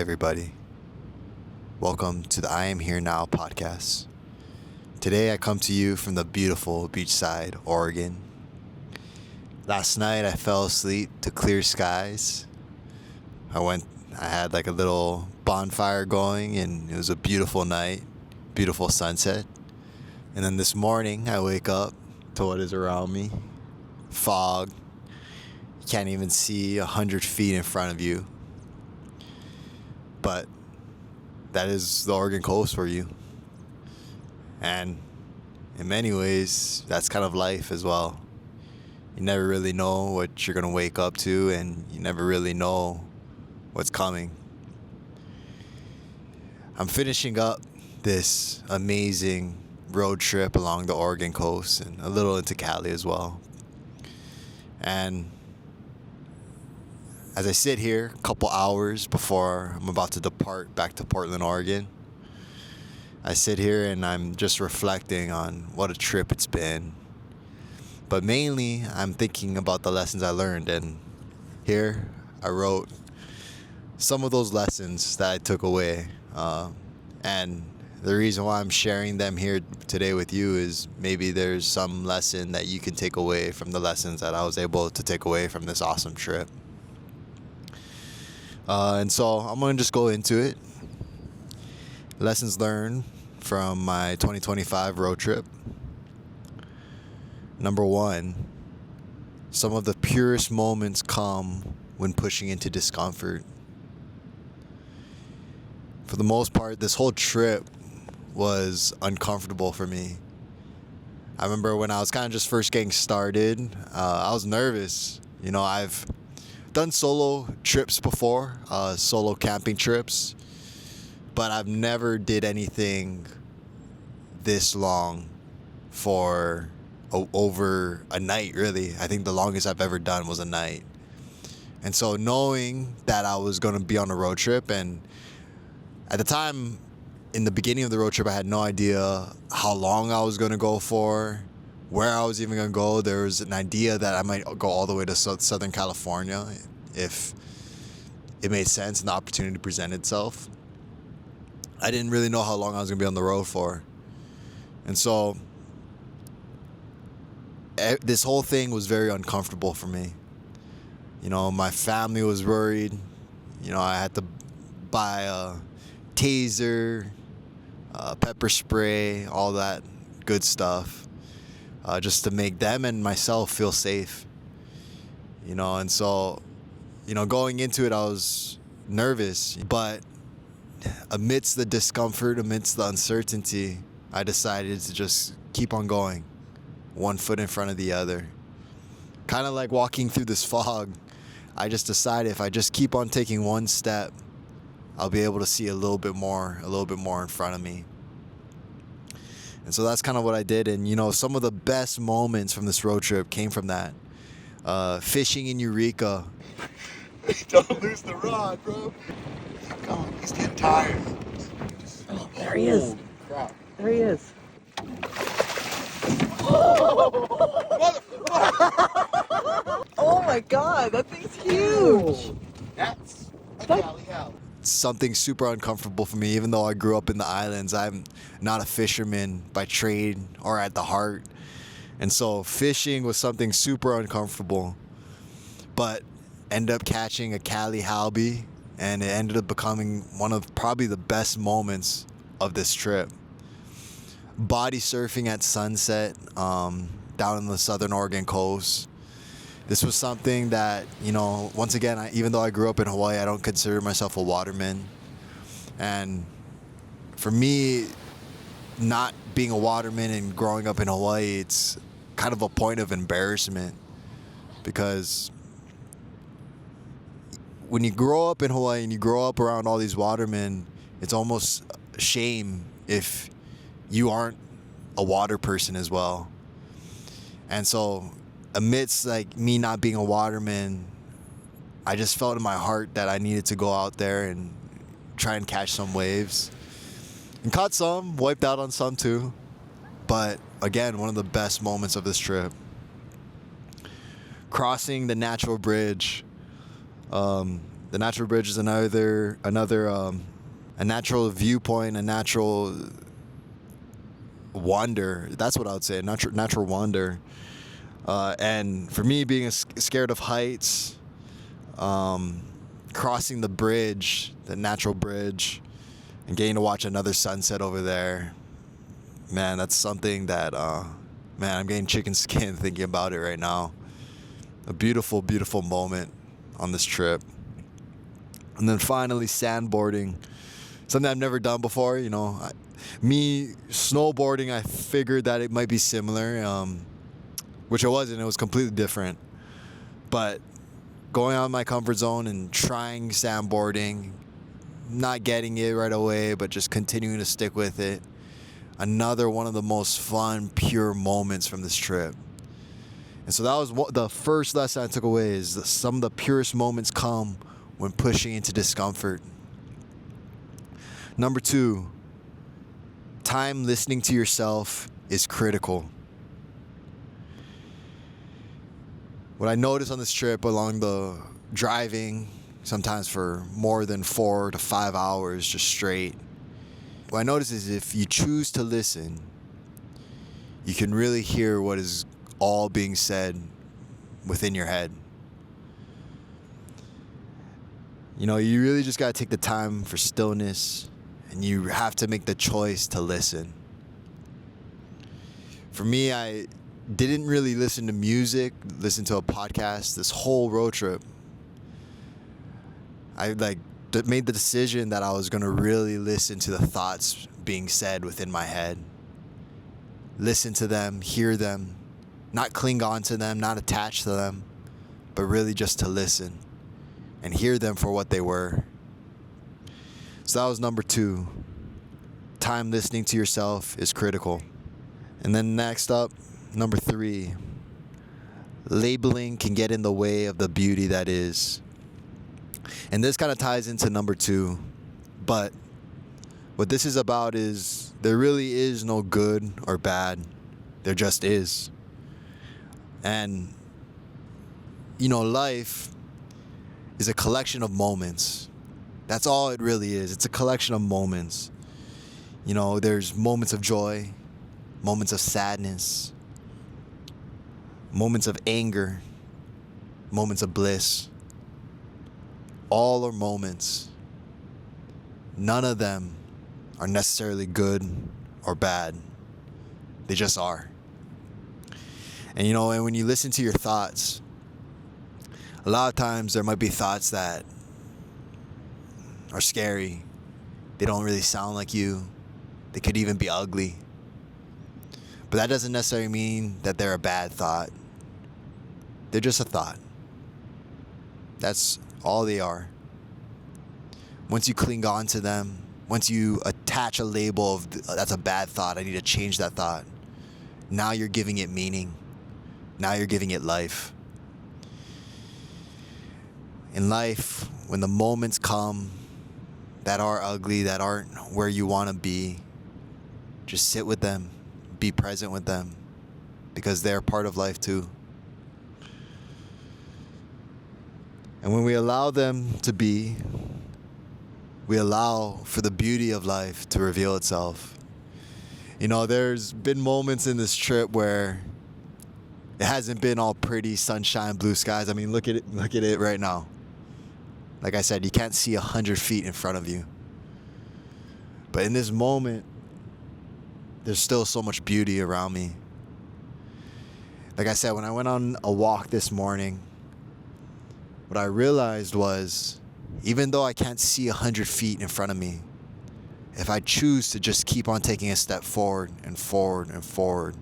everybody. Welcome to the I Am Here Now podcast. Today I come to you from the beautiful beachside, Oregon. Last night I fell asleep to clear skies. I had like a little bonfire going and it was a beautiful night, beautiful sunset. And then this morning I wake up to what is around me. Fog. You can't even see 100 feet in front of you. But that is the Oregon coast for you. And in many ways, that's kind of life as well. You never really know what you're going to wake up to, and you never really know what's coming. I'm finishing up this amazing road trip along the Oregon coast and a little into Cali as well. And as I sit here a couple hours before I'm about to depart back to Portland, Oregon, I sit here and I'm just reflecting on what a trip it's been. But mainly, I'm thinking about the lessons I learned. And here, I wrote some of those lessons that I took away. And the reason why I'm sharing them here today with you is maybe there's some lesson that you can take away from the lessons that I was able to take away from this awesome trip. And so I'm going to just go into it. Lessons learned from my 2025 road trip. Number one, some of the purest moments come when pushing into discomfort. For the most part, this whole trip was uncomfortable for me. I remember when I was kind of just first getting started, I was nervous. You know, I've done solo trips before, solo camping trips, but I've never did anything this long for over a night, really. I think the longest I've ever done was a night. And so knowing that I was going to be on a road trip, and at the time, in the beginning of the road trip, I had no idea how long I was going to go for, where I was even going to go. There was an idea that I might go all the way to Southern California if it made sense and the opportunity presented itself. I didn't really know how long I was going to be on the road for. And so this whole thing was very uncomfortable for me. You know, my family was worried. You know, I had to buy a taser, pepper spray, all that good stuff. Just to make them and myself feel safe, you know. And so, you know, going into it, I was nervous, but amidst the discomfort, amidst the uncertainty, I decided to just keep on going, one foot in front of the other. Kind of like walking through this fog, I just decided if I just keep on taking one step, I'll be able to see a little bit more in front of me. And so that's kind of what I did. And, you know, some of the best moments from this road trip came from that. Fishing in Eureka. Don't lose the rod, bro. Keep going. He's getting tired. Oh, there he is. Crap. There he is. Oh my God, that thing's huge. That's a Cali Hal. Something super uncomfortable for me, even though I grew up in the islands. I'm not a fisherman by trade or at the heart. And so fishing was something super uncomfortable, but ended up catching a Cali halby, and it ended up becoming one of probably the best moments of this trip. Body surfing at sunset down in the southern Oregon coast. This was something that, you know, once again, even though I grew up in Hawaii, I don't consider myself a waterman. And for me, not being a waterman and growing up in Hawaii, it's kind of a point of embarrassment, because when you grow up in Hawaii and you grow up around all these watermen, it's almost a shame if you aren't a water person as well. And so amidst like me not being a waterman, I just felt in my heart that I needed to go out there and try and catch some waves. And caught some, wiped out on some too. But again, one of the best moments of this trip. Crossing the natural bridge. The natural bridge is another a natural viewpoint, a natural wonder. That's what I would say, a natural wonder. And for me, being scared of heights, crossing the bridge, the natural bridge, and getting to watch another sunset over there, man, that's something that, man, I'm getting chicken skin thinking about it right now. A beautiful, beautiful moment on this trip. And then finally, sandboarding. Something I've never done before, you know. Me snowboarding, I figured that it might be similar, which it wasn't. It was completely different. But going out of my comfort zone and trying sandboarding, not getting it right away, but just continuing to stick with it. Another one of the most fun, pure moments from this trip. And so that was the first lesson I took away, is that some of the purest moments come when pushing into discomfort. Number 2, time listening to yourself is critical. What I noticed on this trip along the driving, sometimes for more than 4 to 5 hours just straight, what I noticed is if you choose to listen, you can really hear what is all being said within your head. You know, you really just got to take the time for stillness, and you have to make the choice to listen. For me, I didn't really listen to music, listen to a podcast this whole road trip. I made the decision that I was going to really listen to the thoughts being said within my head. Listen to them, hear them, not cling on to them, not attach to them, but really just to listen and hear them for what they were. So that was number 2. Time listening to yourself is critical. And then next up, number 3, labeling can get in the way of the beauty that is. And this kind of ties into number 2, but what this is about is there really is no good or bad. There just is. And, you know, life is a collection of moments. That's all it really is. It's a collection of moments. You know, there's moments of joy, moments of sadness, moments of anger, moments of bliss. All are moments. None of them are necessarily good or bad. They just are. And you know, and when you listen to your thoughts, a lot of times there might be thoughts that are scary. They don't really sound like you. They could even be ugly. But that doesn't necessarily mean that they're a bad thought. They're just a thought. That's all they are. Once you cling on to them, once you attach a label of that's a bad thought, I need to change that thought, now you're giving it meaning. Now you're giving it life. In life, when the moments come that are ugly, that aren't where you want to be, just sit with them, be present with them, because they're part of life too. And when we allow them to be, we allow for the beauty of life to reveal itself. You know, there's been moments in this trip where it hasn't been all pretty, sunshine, blue skies. I mean, look at it right now. Like I said, you can't see 100 feet in front of you. But in this moment, there's still so much beauty around me. Like I said, when I went on a walk this morning, what I realized was, even though I can't see 100 feet in front of me, if I choose to just keep on taking a step forward and forward and forward,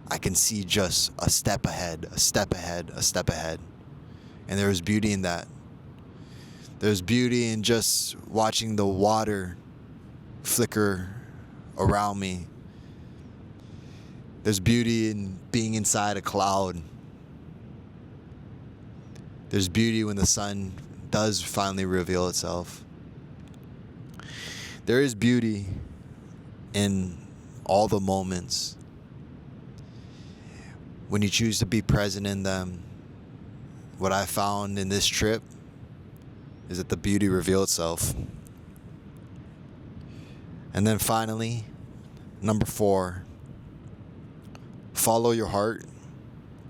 I can see just a step ahead, a step ahead, a step ahead. And there is beauty in that. There's beauty in just watching the water flicker around me. There's beauty in being inside a cloud. There's beauty when the sun does finally reveal itself. There is beauty in all the moments. When you choose to be present in them, what I found in this trip is that the beauty reveal itself. And then finally, number 4, follow your heart,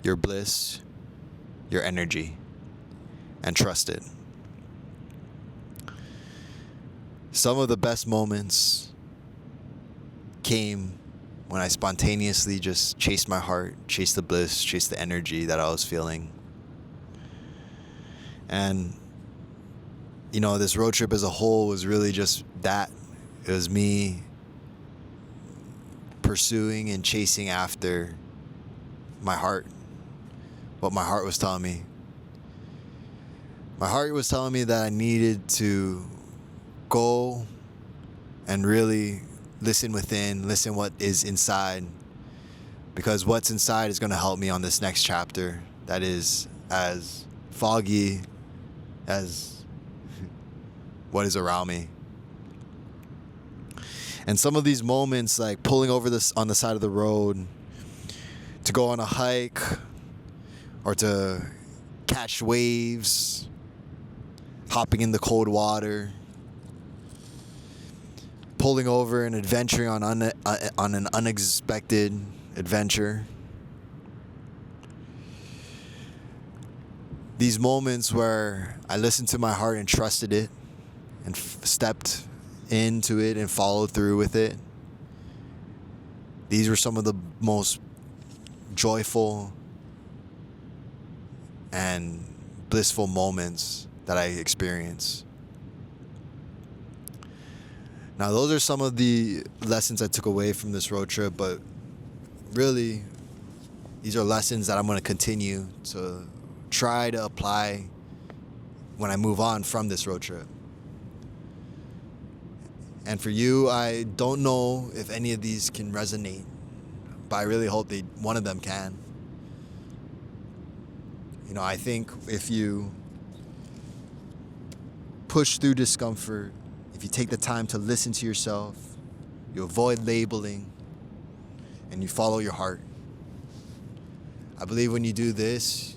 your bliss, your energy, and trust it. Some of the best moments came when I spontaneously just chased my heart, chased the bliss, chased the energy that I was feeling. And, this road trip as a whole was really just that. It was me pursuing and chasing after my heart, what my heart was telling me. My heart was telling me that I needed to go and really listen within, listen what is inside, because what's inside is going to help me on this next chapter that is as foggy as what is around me. And some of these moments, like pulling over this on the side of the road to go on a hike or to catch waves, hopping in the cold water, pulling over and adventuring on an unexpected adventure. These moments where I listened to my heart and trusted it and stepped into it and followed through with it. These were some of the most joyful and blissful moments that I experienced. Now, those are some of the lessons I took away from this road trip, but really, these are lessons that I'm going to continue to try to apply when I move on from this road trip. And for you, I don't know if any of these can resonate, but I really hope one of them can. I think if you push through discomfort, if you take the time to listen to yourself, you avoid labeling, and you follow your heart, I believe when you do this,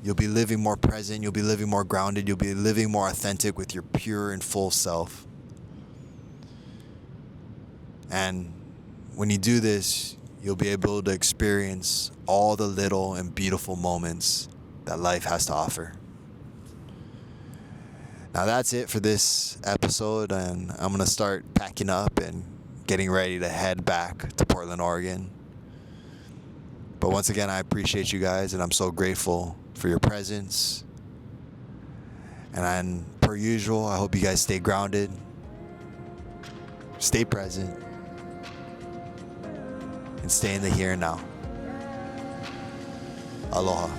you'll be living more present, you'll be living more grounded, you'll be living more authentic with your pure and full self. And when you do this, you'll be able to experience all the little and beautiful moments that life has to offer. Now that's it for this episode, and I'm going to start packing up and getting ready to head back to Portland, Oregon. But once again, I appreciate you guys, and I'm so grateful for your presence. And per usual, I hope you guys stay grounded, stay present, and stay in the here and now. Aloha.